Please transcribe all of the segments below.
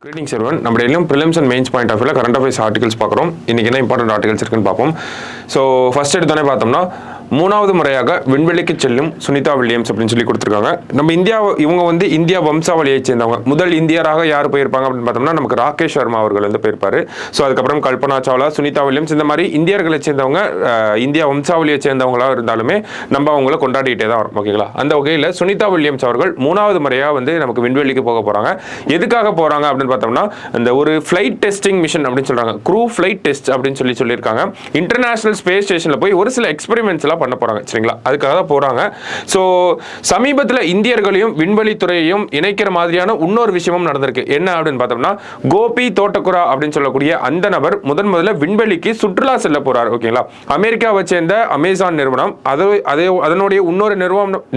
Greetings everyone. நம்ம டெய்லியும் prelims and mains point of view current affairs articles பார்க்குறோம். இன்னைக்கு என்ன இம்பார்ட்டன்ட் ஆர்டிகல்ஸ் இருக்குன்னு பார்ப்போம். ஸோ ஃபர்ஸ்ட் எடுத்தோன்னே பார்த்தோம்னா மூணாவது முறையாக விண்வெளிக்கு செல்லும் சுனிதா வில்லியம்ஸ் அப்படின்னு சொல்லி கொடுத்துருக்காங்க. நம்ம இவங்க வந்து இந்தியா வம்சாவளியை சேர்ந்தவங்க. முதல் இந்தியராக யார் போயிருப்பாங்க அப்படின்னு பார்த்தோம்னா நமக்கு ராகேஷ் சர்மா அவர்கள் வந்து போயிருப்பாரு. ஸோ அதுக்கப்புறம் கல்பனா சாவ்லா, சுனிதா வில்லியம்ஸ் இந்த மாதிரி இந்தியர்களை சேர்ந்தவங்க இந்தியா வம்சாவளியை சேர்ந்தவங்களாக இருந்தாலுமே நம்ம அவங்கள கொண்டாடிட்டே தான் வரும். ஓகேங்களா? அந்த வகையில் சுனிதா வில்லியம்ஸ் அவர்கள் மூணாவது முறையாக வந்து நமக்கு விண்வெளிக்கு போக போகிறாங்க. எதுக்காக போகிறாங்க அப்படின்னு பார்த்தோம்னா இந்த ஒரு ஃப்ளைட் டெஸ்டிங் மிஷன் அப்படின்னு சொல்கிறாங்க. க்ரூ ஃப்ளைட் டெஸ்ட் அப்படின்னு சொல்லியிருக்காங்க. இன்டர்நேஷனல் ஸ்பேஸ் ஸ்டேஷனில் போய் ஒரு சில எக்ஸ்பெரிமெண்ட்ஸ் பண்ண போறாங்க. சரிங்களா? அதுக்காக தான் போறாங்க. சோ சமீபத்தில் இந்தியர்களையும் விண்வெளி துறையையும் இணைக்கிற மாதிரியான இன்னொரு விஷயமும் நடந்திருக்கு. என்ன அப்படின்னு பார்த்தோம்னா கோபி தோட்டக்குரா அப்படின்னு சொல்லக்கூடிய அந்த நபர் முதல்ல விண்வெளிக்கு சுற்றுலா செல்ல போறார். ஓகேங்களா? அமெரிக்காவை சேர்ந்த அமேசான் நிறுவனம் அதனுடைய இன்னொரு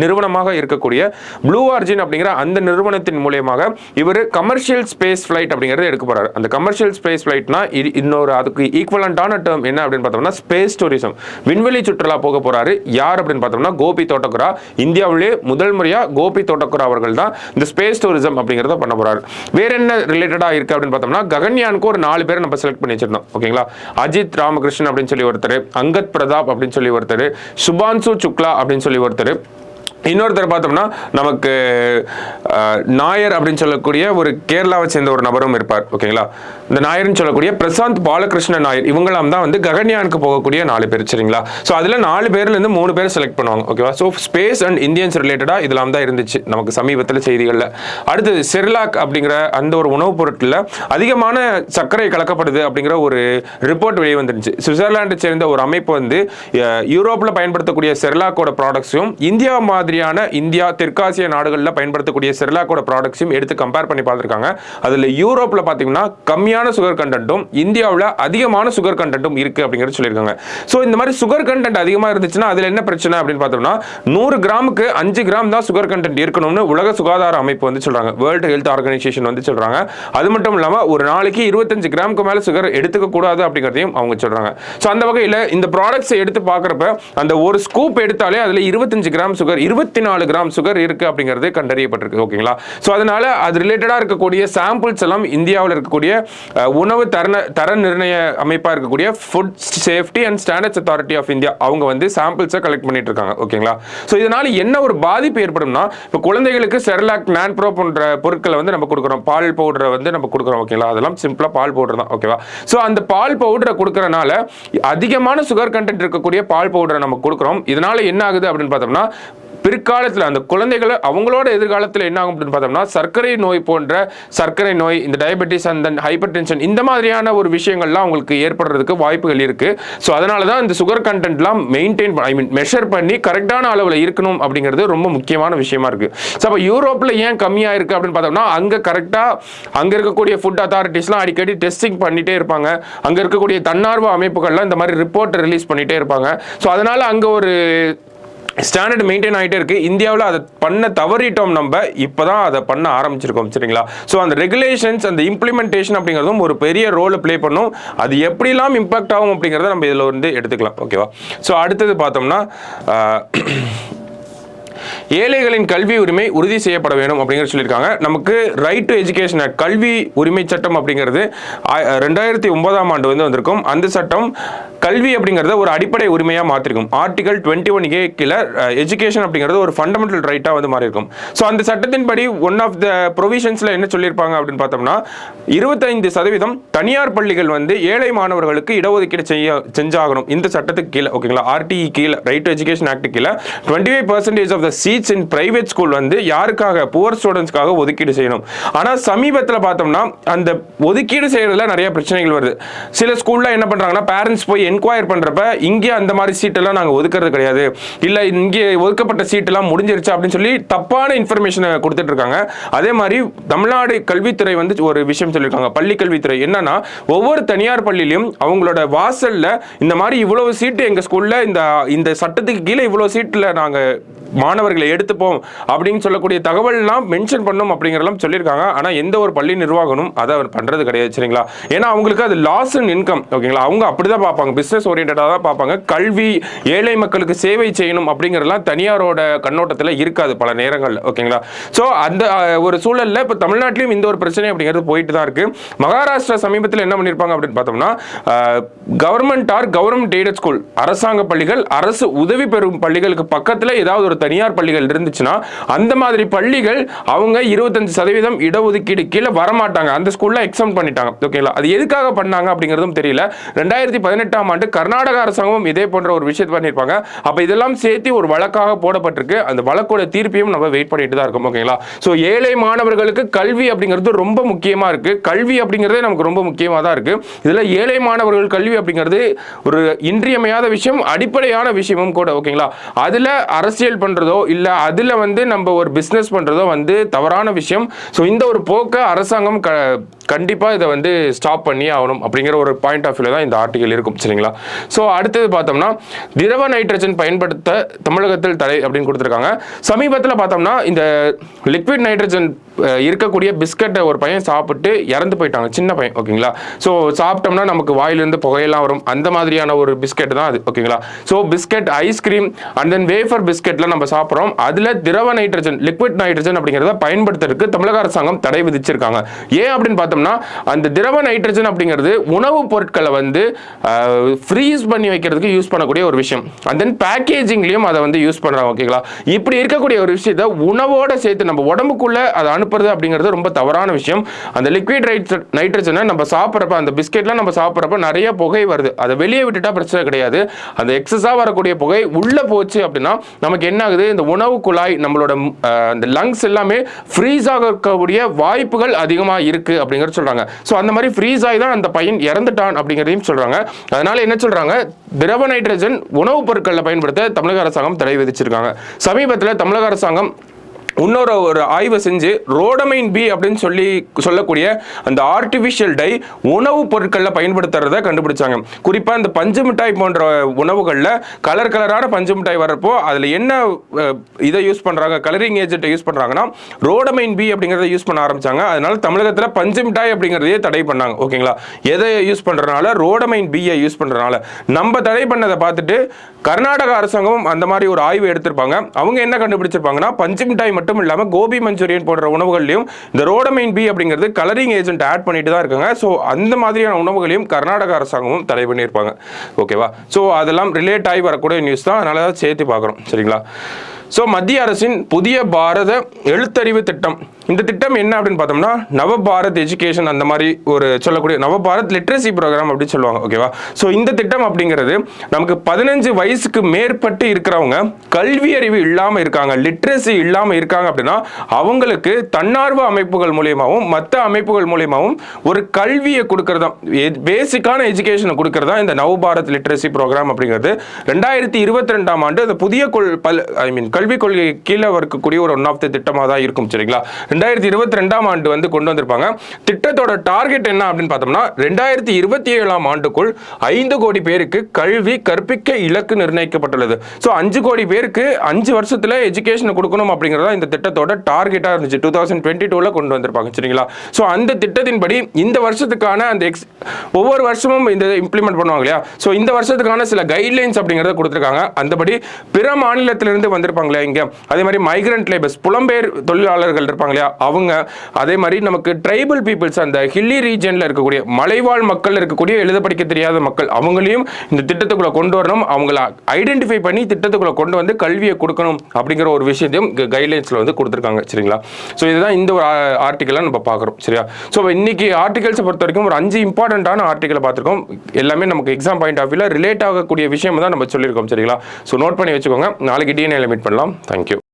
நிறுவனமாக இருக்கக்கூடிய ப்ளூ ஆரிஜின் அப்படிங்கிற அந்த நிறுவனத்தின் மூலமாக இவர் கமர்ஷியல் ஸ்பேஸ் ஃபிளைட் அப்படிங்கறத எடுக்க போறாரு. அந்த கமர்ஷியல் ஸ்பேஸ் ஃபிளைட்னா இன்னொரு அதுக்கு ஈக்குவலண்டான டேர்ம் என்ன அப்படின்னு பார்த்தோம்னா ஸ்பேஸ் டூரிசம். விண்வெளி சுற்றுலா போக போறாரு. யார் அப்படின்னு பார்த்தோம்னா கோபி தோட்டக்குரா. இந்தியாவிலே முதல் முறையா கோபி தோட்டக்குரா அவர்கள் தான் இந்த ஸ்பேஸ் டூரிசம் அப்படிங்கறத பண்ண போறாரு. வேற என்ன ரிலேட்டடா இருக்கு அப்படின்னு பார்த்தோம்னா ககன்யானுக்கு ஒரு 4 பேர் நம்ம செலக்ட் பண்ணி வச்சிருந்தோம். ஓகேங்களா? அஜித் ராமகிருஷ்ணன் அப்படின்னு சொல்லி ஒருத்தர், அங்கத் பிரதாப் அப்படின்னு சொல்லி ஒருத்தர், சுபான்சு சுக்லா அப்படின்னு சொல்லி ஒருத்தர், இன்னொருத்தர் பார்த்தோம்னா நமக்கு நாயர் அப்படின்னு சொல்லக்கூடிய ஒரு கேரளாவை சேர்ந்த ஒரு நபரும் இருப்பார். ஓகேங்களா? இந்த நாயர்னு சொல்லக்கூடிய பிரசாந்த் பாலகிருஷ்ண நாயர் இவங்களாம் தான் வந்து ககன்யானுக்கு போகக்கூடிய 4 பேர். சரிங்களா? ஸோ அதில் 4 பேர்லேருந்து 3 பேர் செலக்ட் பண்ணுவாங்க. ஓகேவா? ஸோ ஸ்பேஸ் அண்ட் இந்தியன்ஸ் ரிலேட்டடாக இதெல்லாம் தான் இருந்துச்சு நமக்கு சமீபத்தில் செய்திகளில். அடுத்தது செர்லாக் அப்படிங்கிற அந்த ஒரு உணவுப் பொருட்களில் அதிகமான சர்க்கரை கலக்கப்படுது அப்படிங்கிற ஒரு ரிப்போர்ட் வெளியே வந்துருந்துச்சு. சுவிட்சர்லாண்டை சேர்ந்த ஒரு அமைப்பு வந்து யூரோப்பில் பயன்படுத்தக்கூடிய செர்லாக்கோட ப்ராடக்ட்ஸும் இந்தியா தெற்காசிய நாடுகளில் பயன்படுத்தக்கூடிய செர்லாக்கோட ப்ராடக்ட்ஸையும் எடுத்து கம்பேர் பண்ணி பார்த்துருக்காங்க. அதில் யூரோப்பில் பார்த்தீங்கன்னா கம்மியான சுகர் கண்டென்ட்டும் இந்தியாவில் அதிகமான சுகர் கண்டென்ட்டும் இருக்கு அப்படிங்கிறது சொல்லியிருக்காங்க. ஸோ இந்த மாதிரி சுகர் கண்டென்ட் அதிகமாக இருந்துச்சுன்னா அதில் என்ன பிரச்சனை அப்படின்னு பார்த்தோம்னா 100 கிராமுக்கு 5 கிராம் தான் சுகர் கண்டென்ட் இருக்கணும்னு உலக சுகாதார அமைப்பு வந்து சொல்றாங்க. வேர்ல்டு ஹெல்த் ஆர்கனைசேஷன் வந்து சொல்றாங்க. அது மட்டும் இல்லாமல் ஒரு நாளைக்கு 25 கிராமுக்கு மேலே சுகர் எடுத்துக்க கூடாது அப்படிங்கிறதையும் அவங்க சொல்றாங்க. ஸோ அந்த வகையில் இந்த ப்ராடக்ட்ஸை எடுத்து பார்க்குறப்ப அந்த ஒரு ஸ்கூப் எடுத்தாலே அதில் 25 கிராம் சுகர் 24 கிராம் சுகர் இருக்கு அப்படிங்கிறது கண்டறியப்பட்டிருக்கு. ஓகேங்களா? ஸோ அதனால அது ரிலேட்டடாக இருக்கக்கூடிய சாம்பிள்ஸ் எல்லாம் இந்தியாவில் இருக்கக்கூடிய உணவு தர நிர்ணய அமைப்பாக இருக்கக்கூடிய food safety and standards authority of India அவங்க வந்து சாம்பிள்ஸை கலெக்ட் பண்ணிட்டு இருக்காங்க. ஓகேங்களா? ஸோ இதனால என்ன ஒரு பாதிப்பு ஏற்படும்னா இப்போ குழந்தைகளுக்கு செர்லாக் நான்ப்ரோ போன்ற பொருட்களை வந்து நம்ம கொடுக்குறோம். பால் பவுடரை வந்து நம்ம கொடுக்குறோம். ஓகேங்களா? அதெல்லாம் சிம்பிளா பால் பவுடர் தான். ஓகேவா? ஸோ அந்த பால் பவுடரை கொடுக்கறனால அதிகமான சுகர் கண்டென்ட் இருக்கக்கூடிய பால் பவுடரை நம்ம கொடுக்குறோம். இதனால என்ன ஆகுது அப்படின்னு பார்த்தோம்னா பிற்காலத்தில் அந்த குழந்தைகளை அவங்களோட எதிர்காலத்தில் என்ன ஆகும் அப்படின்னு பார்த்தோம்னா சர்க்கரை நோய் போன்ற சர்க்கரை நோய், இந்த டயபெட்டிஸ் அண்ட் ஹைப்பர் டென்ஷன் இந்த மாதிரியான ஒரு விஷயங்கள்லாம் அவங்களுக்கு ஏற்படுறதுக்கு வாய்ப்புகள் இருக்கு. ஸோ அதனால தான் இந்த சுகர் கண்டென்ட்லாம் மெஷர் பண்ணி கரெக்டான அளவில் இருக்கணும் அப்படிங்கிறது ரொம்ப முக்கியமான விஷயமா இருக்கு. ஸோ அப்போ யூரோப்பில் ஏன் கம்மியாக இருக்கு அப்படின்னு பார்த்தோம்னா அங்கே கரெக்டாக அங்கே இருக்கக்கூடிய ஃபுட் அத்தாரிட்டிஸ்லாம் அடிக்கடி டெஸ்டிங் பண்ணிட்டே இருப்பாங்க. அங்கே இருக்கக்கூடிய தன்னார்வ அமைப்புகள்லாம் இந்த மாதிரி ரிப்போர்ட் ரிலீஸ் பண்ணிட்டே இருப்பாங்க. ஸோ அதனால அங்கே ஒரு ஸ்டாண்டர்ட் மெயின்டைன் ஆகிட்டே இருக்கு. இந்தியாவில் அதை பண்ண தவறிட்டோம். நம்ம இப்போதான் அதை பண்ண ஆரம்பிச்சிருக்கோம். சரிங்களா? ஸோ அந்த ரெகுலேஷன்ஸ் அந்த இம்ப்ளிமெண்டேஷன் அப்படிங்கிறதும் ஒரு பெரிய ரோல் பிளே பண்ணும். அது எப்படிலாம் இம்பாக்ட் ஆகும் அப்படிங்கிறத நம்ம இதில் வந்து எடுத்துக்கலாம். ஓகேவா? ஸோ அடுத்தது பார்த்தோம்னா ஏழைகளின் கல்வி உரிமை உறுதி செய்யப்பட வேண்டும் அப்படிங்கிறது சொல்லியிருக்காங்க. நமக்கு ரைட் டு எஜுகேஷன் கல்வி உரிமை சட்டம் அப்படிங்கிறது 2009ஆம் ஆண்டு வந்து வந்திருக்கும். அந்த சட்டம் கல்வி அப்படிங்கிறத ஒரு அடிப்படை உரிமையாக மாற்றிருக்கும். ஆர்டிகல் 21A கீழே எஜுகேஷன் அப்படிங்கிறது ஒரு ஃபண்டமெண்டல் ரைட்டாக வந்து மாறி இருக்கும். ஸோ அந்த சட்டத்தின்படி ஒன் ஆஃப் த ப்ரொவிஷன்ஸில் என்ன சொல்லியிருப்பாங்க அப்படின்னு பார்த்தோம்னா 25% தனியார் பள்ளிகள் வந்து ஏழை மாணவர்களுக்கு இடஒதுக்கீடு செஞ்சாகணும் இந்த சட்டத்துக்கு கீழே. ஓகேங்களா? RTE கீழே ரைட் டு எஜுகேஷன் ஆக்ட் கீழே 25% of the seats in private school வந்து யாருக்காக புவர் ஸ்டூடெண்ட்ஸ்க்காக ஒதுக்கீடு செய்யணும். ஆனால் சமீபத்தில் பார்த்தோம்னா அந்த ஒதுக்கீடு செய்யறதுல நிறைய பிரச்சனைகள் வருது. சில ஸ்கூல்ல என்ன பண்றாங்கன்னா பேரண்ட்ஸ் போய் என்கொயர் பண்றப்ப இங்கே அந்த மாதிரி சீட்டெல்லாம் நாங்கள் ஒதுக்கிறது கிடையாது, இல்லை இங்கே ஒதுக்கப்பட்ட சீட்டெல்லாம் முடிஞ்சிருச்சு அப்படின்னு சொல்லி தப்பான இன்ஃபர்மேஷனை கொடுத்துட்டு இருக்காங்க. அதே மாதிரி தமிழ்நாடு கல்வித்துறை வந்து ஒரு விஷயம் சொல்லியிருக்காங்க. பள்ளி கல்வித்துறை என்னன்னா ஒவ்வொரு தனியார் பள்ளியிலும் அவங்களோட வாசல்ல இந்த மாதிரி இவ்வளவு சீட்டு எங்க ஸ்கூல்ல இந்த சட்டத்துக்கு கீழே இவ்வளவு சீட்டில் நாங்கள் மாணவர்களை எடுத்துப்போம் அப்படின்னு சொல்லக்கூடிய தகவல்லாம் மென்ஷன் பண்ணும் அப்படிங்கிறதெல்லாம் சொல்லியிருக்காங்க. ஆனால் எந்த ஒரு பள்ளி நிர்வாகமும் அதை அவர் பண்ணுறது கிடையாது சரிங்களா. ஏன்னா அவங்களுக்கு அது லாஸ் இன் இன்கம் ஓகேங்களா. அவங்க அப்படிதான் பார்ப்பாங்க, பிஸ்னஸ் ஓரியன்டாக தான் பார்ப்பாங்க. கல்வி ஏழை மக்களுக்கு சேவை செய்யணும் அப்படிங்கிறதெல்லாம் தனியாரோட கண்ணோட்டத்தில் இருக்காது பல நேரங்களில் ஓகேங்களா. ஸோ அந்த ஒரு சூழலில் இப்போ தமிழ்நாட்டிலையும் இந்த ஒரு பிரச்சனை அப்படிங்கிறது போயிட்டு தான் இருக்கு. மகாராஷ்டிரா சமீபத்தில் என்ன பண்ணியிருப்பாங்க அப்படின்னு பார்த்தோம்னா கவர்மெண்ட் எய்டட் ஸ்கூல் அரசாங்க பள்ளிகள் அரசு உதவி பெறும் பள்ளிகளுக்கு பக்கத்தில் ஏதாவது ஒரு தனியார் பள்ளிகள் இருந்துச்சுன்னா அந்த மாதிரி பள்ளிகள் அவங்க 25% இடஒதுக்கீடு கீழே வரமாட்டாங்க, அந்த ஸ்கூல்ல எக்ஸாம் பண்ணிட்டாங்க ஓகேங்களா. அது எதுக்காக பண்ணாங்க அப்படிங்கிறதும் தெரியல. 2018ஆம் ஆண்டு கர்நாடக அரசாங்கம் இதே போன்ற ஒரு விஷயத்தை பண்ணியிருப்பாங்க. அப்ப இதெல்லாம் சேர்த்து ஒரு வழக்காக போடப்பட்டிருக்கு. அந்த வழக்கோட தீர்ப்பையும் நம்ம வெயிட் பண்ணிட்டு தான் இருக்கோம் ஓகேங்களா. ஸோ ஏழை மாணவர்களுக்கு கல்வி அப்படிங்கிறது ரொம்ப முக்கியமா இருக்கு. கல்வி அப்படிங்கிறதே நமக்கு ரொம்ப முக்கியமாக தான் இருக்கு. இதுல ஏழை மாணவர்கள் கல்வி அப்படிங்கிறது ஒரு இன்றியமையாத விஷயம், அடிப்படையான விஷயமும் கூட ஓகேங்களா. அதுல அரசியல் பண்றதோ இல்ல அதுல நம்ம ஒரு பிசினஸ் பண்றதோ தவறான விஷயம். ஸோ இந்த ஒரு போக்கை அரசாங்கம் கண்டிப்பா இதை ஸ்டாப் பண்ணி ஆகணும் அப்படிங்கிற ஒரு பாயிண்ட் ஆஃப் வியூல தான் இந்த ஆர்டிகல் இருக்கும் சரிங்களா. ஸோ அடுத்தது பார்த்தோம்னா திரவ நைட்ரஜன் பயன்படுத்த தமிழகத்தில் தடை அப்படின்னு கொடுத்துருக்காங்க. சமீபத்தில் பார்த்தோம்னா இந்த லிக்விட் நைட்ரஜன் இருக்கக்கூடிய பிஸ்கட்டை ஒரு பையன் சாப்பிட்டு இறந்து போயிட்டாங்க, சின்ன பையன் ஓகேங்களா. ஸோ சாப்பிட்டோம்னா நமக்கு வாயிலிருந்து புகையெல்லாம் வரும், அந்த மாதிரியான ஒரு பிஸ்கெட் தான் அது ஓகேங்களா. So biscuit ice cream and then wafer பிஸ்கெட்ல நம்ம சாப்பிட்றோம், அதில் திரவ நைட்ரஜன் லிக்விட் நைட்ரஜன் அப்படிங்கிறத பயன்படுத்துறதுக்கு தமிழக அரசாங்கம் தடை விதிச்சிருக்காங்க. ஏன் அப்படின்னு பார்த்தோம்னா அந்த திரவ நைட்ரஜன் அப்படிங்கிறது உணவுப் பொருட்களை ஃப்ரீஸ் பண்ணி வைக்கிறதுக்கு யூஸ் பண்ணக்கூடிய ஒரு விஷயம். அண்ட் தென் பேக்கேஜிங்லையும் அதை யூஸ் பண்றாங்க ஓகேங்களா. இப்படி இருக்கக்கூடிய ஒரு விஷயத்தை உணவோட சேர்த்து நம்ம உடம்புக்குள்ள அதை அனுப்புறது அப்படிங்கிறது ரொம்ப தவறான விஷயம். அந்த லிக்விட் நைட்ரஜனை நம்ம சாப்பிட்றப்ப அந்த பிஸ்கெட்லாம் நம்ம சாப்பிட்றப்ப நிறைய புகை வருது, அதை வெளியே விட்டுட்டா பிரச்சனை கிடையாது. அந்த எக்ஸஸா வரக்கூடிய புகை உள்ள போச்சு அப்படின்னா நமக்கு என்ன ஆகுது, இந்த உணவு குழாய் நம்மளோட அந்த லங்ஸ் எல்லாமே ஃப்ரீஸ் ஆகக்கூடிய வாய்ப்புகள் அதிகமாக இருக்கு அப்படிங்கிறது சொல்றாங்க. ஸோ அந்த மாதிரி ஃப்ரீஸ் ஆகி தான் அந்த பையன் இறந்துட்டான் அப்படிங்கிறதையும் சொல்றாங்க. அதனால என்ன சொல்றாங்க, திரவ நைட்ரஜன் உணவுப் பொருட்களில் பயன்படுத்த தமிழக அரசாங்கம் தடை விதிச்சிருக்காங்க. சமீபத்தில் தமிழக அரசாங்கம் இன்னொரு ஆய்வை செஞ்சு ரோடமைன் பி அப்படின்னு சொல்லக்கூடிய அந்த ஆர்டிஃபிஷியல் டை உணவுப் பொருட்களில் பயன்படுத்துறத கண்டுபிடிச்சாங்க. குறிப்பாக இந்த பஞ்சு மிட்டாய் போன்ற உணவுகளில் கலரான பஞ்சு மிட்டாய் வர்றப்போ அதில் என்ன இதை யூஸ் பண்ணுறாங்க, கலரிங் ஏஜென்ட்டை யூஸ் பண்ணுறாங்கன்னா ரோடமைன் பி அப்படிங்கிறத யூஸ் பண்ண ஆரம்பிச்சாங்க. அதனால தமிழகத்தில் பஞ்சு மிட்டாய் அப்படிங்கிறதையே தடை பண்ணாங்க ஓகேங்களா. எதை யூஸ் பண்ணுறதுனால, ரோடமைன் பியை யூஸ் பண்ணுறதுனால. நம்ம தடை பண்ணதை பார்த்துட்டு கர்நாடக அரசாங்கம் அந்த மாதிரி ஒரு ஆய்வு எடுத்திருப்பாங்க. அவங்க என்ன கண்டுபிடிச்சிருப்பாங்கன்னா பஞ்சு மிட்டாய் மட்டும் இல்லாம கோபி மஞ்சூரியன் போன்ற உணவுகளையும் இந்த ரோடமைன் பி அப்படிங்கிறது கலரிங் ஏஜென்ட் ஆட் பண்ணிட்டு தான் இருக்காங்க. ஸோ அந்த மாதிரியான உணவுகளையும் கர்நாடக அரசாங்கமும் தடை பண்ணியிருப்பாங்க ஓகேவா. ஸோ அதெல்லாம் ரிலேட் ஆகி வரக்கூடிய நியூஸ் தான், அதனால தான் சேர்த்து பார்க்குறோம் சரிங்களா. ஸோ மத்திய அரசின் புதிய பாரத எழுத்தறிவு திட்டம், இந்த திட்டம் என்ன அப்படின்னு பார்த்தோம்னா நவபாரத் எஜுகேஷன் அந்த மாதிரி ஒரு சொல்லக்கூடிய நவபாரத் லிட்ரஸி ப்ரோக்ராம் அப்படின்னு சொல்லுவாங்க ஓகேவா. ஸோ இந்த திட்டம் அப்படிங்கிறது நமக்கு 15 வயசுக்கு மேற்பட்டு இருக்கிறவங்க கல்வி அறிவு இல்லாமல் இருக்காங்க, லிட்ரஸி இல்லாமல் இருக்காங்க அப்படின்னா அவங்களுக்கு தன்னார்வ அமைப்புகள் மூலியமாகவும் மற்ற அமைப்புகள் மூலியமாகவும் ஒரு கல்வியை கொடுக்கறதா, பேசிக்கான எஜுகேஷனை கொடுக்கறதா இந்த நவபாரத் லிட்ரஸி ப்ரோக்ராம் அப்படிங்கிறது 2022ஆம் ஆண்டு அந்த புதிய கல்விக் கொள்கை கீழே இருக்கக்கூடிய ஒரு ஒன் ஆஃப் தி திட்டமாக தான் இருக்கும் சரிங்களா. 2022ஆம் ஆண்டு கொண்டு வந்திருப்பாங்க. திட்டத்தோட டார்கெட் என்ன அப்படின்னு பார்த்தோம்னா 2027ஆம் ஆண்டுக்குள் 5 கோடி பேருக்கு கல்வி கற்பிக்க இலக்கு நிர்ணயிக்கப்பட்டுள்ளது. ஸோ 5 கோடி பேருக்கு 5 வருஷத்துல எஜுகேஷன் கொடுக்கணும் அப்படிங்கிறதா இந்த திட்டத்தோட டார்கெட்டாக இருந்துச்சு. 2022ல கொண்டு வந்திருப்பாங்க சரிங்களா. ஸோ அந்த திட்டத்தின்படி இந்த வருஷத்துக்கான அந்த ஒவ்வொரு வருஷமும் இந்த இம்ப்ளிமெண்ட் பண்ணுவாங்க இல்லையா. ஸோ இந்த வருஷத்துக்கான சில கைட்லைன்ஸ் அப்படிங்கிறத கொடுத்துருக்காங்க. அந்தபடி பிற மாநிலத்திலிருந்து வந்திருப்பாங்க இங்க, அதே மாதிரி மைக்ரண்ட் லேபர்ஸ் புலம்பெயர் தொழிலாளர்கள் இருப்பாங்க இல்லையா அவங்க, அதே மாதிரி நமக்கு ட்ரைபல் பீப்புள்ஸ் அந்த ஹில்லி ரீஜன்ல இருக்கக்கூடிய மலைவாழ் மக்கள் இருக்கக்கூடிய எழுத படிக்க தெரியாத மக்கள் அவங்களையும் இந்த திட்டத்துக்குள்ள கொண்டு வரணும், அவங்கள ஐடென்டிஃபை பண்ணி திட்டத்துக்குள்ள கொண்டு வந்து கல்வியை கொடுக்கணும் அப்படிங்கிற ஒரு விஷயத்தையும் கைட்லைன்ஸ்ல கொடுத்துருக்காங்க சரிங்களா. ஸோ இதுதான் இந்த ஒரு ஆர்டிக்கலை நம்ம பார்க்குறோம் சரியா. ஸோ இன்னைக்கு ஆர்டிகல்ஸை பொறுத்த வரைக்கும் ஒரு 5 இம்பார்ட்டன்டான ஆர்டிக்கலை பார்த்துருக்கோம். எல்லாமே நமக்கு எக்ஸாம் பாயிண்ட் ஆஃப் வியூல ரிலேட் ஆகக்கூடிய விஷயம் தான் நம்ம சொல்லியிருக்கோம் சரிங்களா. ஸோ நோட் பண்ணி வச்சுக்கோங்க. நாளைக்கு டிஎன்ஏல மீட் பண்ணலாம். Thank you.